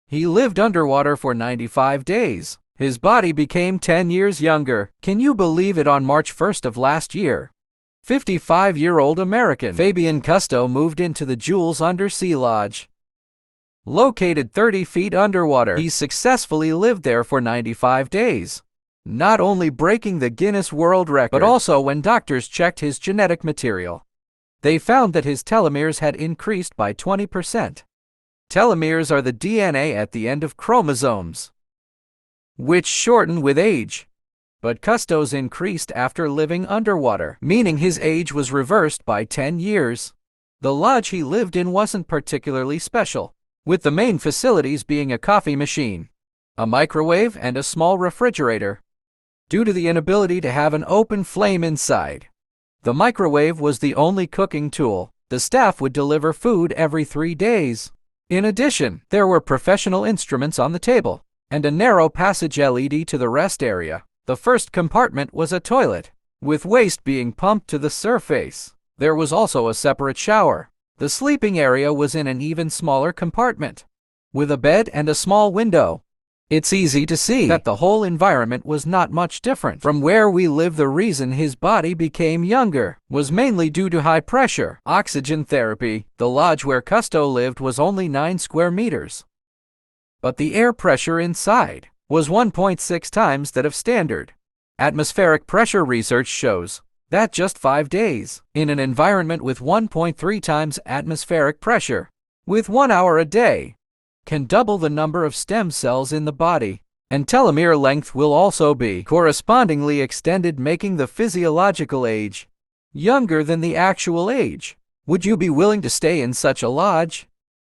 He lived underwater for 95 days. His body became 10 years younger. Can you believe it? On March 1st of last year, 55-year-old American Fabian Cousteau moved into the Jules Undersea Lodge. Located 30 feet underwater, he successfully lived there for 95 days, not only breaking the Guinness World Record, but also when doctors checked his genetic material, they found that his telomeres had increased by 20%. Telomeres are the DNA at the end of chromosomes, which shorten with age. But Cousteau's increased after living underwater, meaning his age was reversed by 10 years. The lodge he lived in wasn't particularly special, with the main facilities being a coffee machine, a microwave, and a small refrigerator. Due to the inability to have an open flame inside, the microwave was the only cooking tool. The staff would deliver food every 3 days. In addition, there were professional instruments on the table, and a narrow passage LED to the rest area. The first compartment was a toilet, with waste being pumped to the surface. There was also a separate shower. The sleeping area was in an even smaller compartment, with a bed and a small window. It's easy to see that the whole environment was not much different from where we live. The reason his body became younger was mainly due to high pressure oxygen therapy. The lodge where Cousteau lived was only 9 square meters, but the air pressure inside was 1.6 times that of standard atmospheric pressure. Research shows that just 5 days in an environment with 1.3 times atmospheric pressure, with 1 hour a day, can double the number of stem cells in the body, and telomere length will also be correspondingly extended, making the physiological age younger than the actual age. Would you be willing to stay in such a lodge?